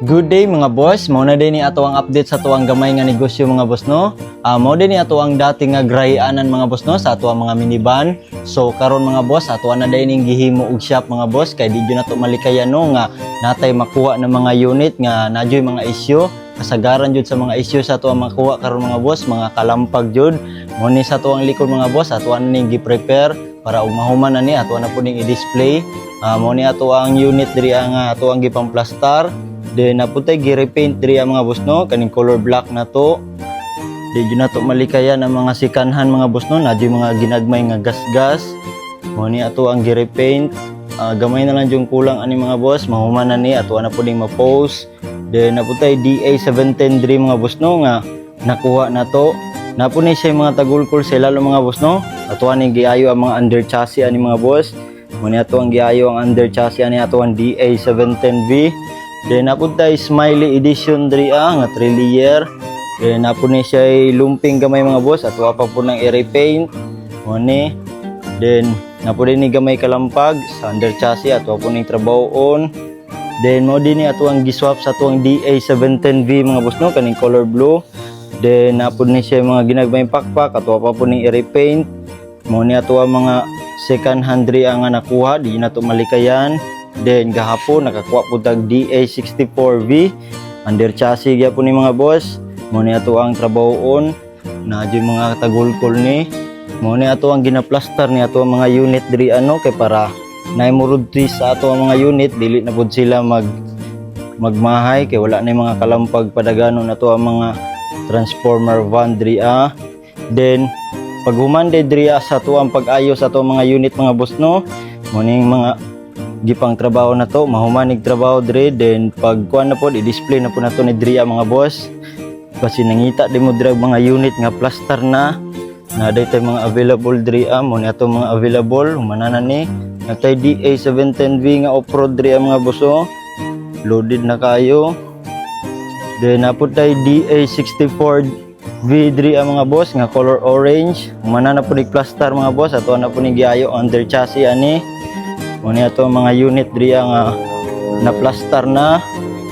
Good day mga boss, mao na din ni ato ang update sa tuwang gamay nga negosyo mga boss no. Mao din ni ato ang dating nga grayaanan mga boss no sa ato ang mga minivan. So karon mga boss, ato na din ning gihimo og shop mga boss kay di jud nato malikayan no nga natay makuha ng mga unit nga nadyoy mga issue. Kasagaran jud sa mga issue sa ato ang makuha karon mga boss, mga kalampag jud. Mao ni sa ato ang likod mga boss, ato na ning gi-prepare para ug mahuman na ni ato na pud ning i-display. Mao ni ato ang unit diri nga ato ang gipang-plastar. Then naputay gi-repaint diri ang mga boss no, kaning color black na to. Di jud nato malikayan ang mga sikanhan mga boss no, nadyo mga ginagmay nga gas-gas. Mao ni ato ang gi-repaint. Gamay na lang yung kulang ani mga boss, mahuman na ni ato na puding ma-post. Then naputay DA710 diri mga boss no nga nakuha na to. Napo ni siya mga tagulkol sa lalo mga boss no. Ato ni giayo ang mga under chassis ani mga boss. Mao ni ato ang giayo ang under chassis ani ato ang DA710V. Then napuntay smiley edition diri nga 3 layer. Then napun ni siya lumping gamay mga boss at wa pa po nang i-repaint. Mo ni. Then napun ni gamay kalampag sa under chassis at wa po ning trabahoon. Then mo din ni ato ang giswap sa tuang DA710V mga boss no kaning color blue. Then napun ni siya mga ginagmay pakpak at wa pa po ning i-repaint. Mo ni ato ang mga second hand diri nga nakuha di na to malikayan. Then gahapon nakakuha po tag DA64V under chassis gyapon ni mga boss. Mo ni ato ang trabahoon na di mga tagulkol ni. Mo ni ato ang ginaplastar ni ato ang mga unit diri kay para naimurudti sa ato ang mga unit dili na pud sila magmahay kay wala na mga kalampag padaganon ato ang mga transformer van diri. Then pag humande diri sa ato ang pag-ayo sa ato ang mga unit mga boss no. Mo ning mga gipang trabaho na to, mahumanig trabaho diri. Then pag kuan na po i-display na po nato ni diri mga boss. Kasi nangita di mo diri mga unit nga plaster na daytay mga available diri mo ni ato mga available humanana ni natay DA710V nga off-road diri mga boss loaded na kayo. Then naputay DA64V diri mga boss nga color orange humanana po ni plaster mga boss ato na po ni giayo under chassis ani. Muna ito mga unit diri nga na-plaster na.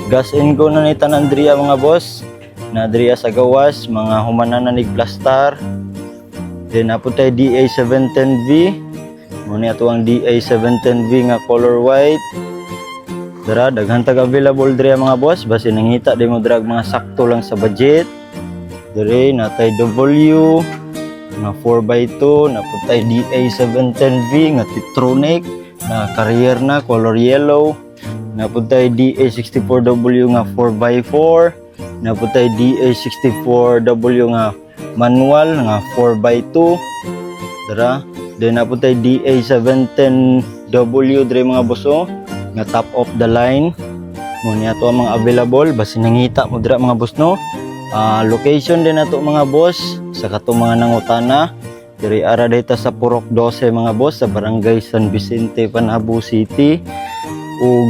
Gas and go na ni tanan diri mga boss. Na diri sa gawas mga humanan na nig-plaster. Then aputay DA710V. Muna ito ang DA710V nga color white. Dara daghan tag available diri mga boss basi nangita di mo drag mga sakto lang sa budget. Diri natay W nga 4x2 naputay DA710V nga Titronic na carrier na color yellow. Napuntay DA64W nga 4x4. Napuntay DA64W nga manual nga 4x2. Dara. Then napuntay DA710W diri mga boss nga top of the line. Mo ni ato ang mga available basi nangita mo dira mga boss no. Location din nato mga boss sa katong mga nangutana. Diri ara dita sa Purok 12 mga boss sa Barangay San Vicente, Panabo City. Ug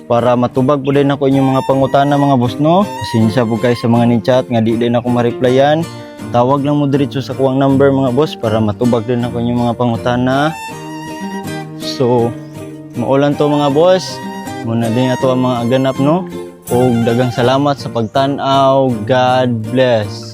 para matubag po din ako inyong mga pangutana mga boss no. Pasensya po kayo sa mga ni-chat nga di din ako ma-replyan. Tawag lang mo diretso sa kuwang number mga boss para matubag din ako inyong mga pangutana. So maulan to mga boss. Muna din ato ang mga ganap no. Ug daghang salamat sa pagtan-aw. God bless.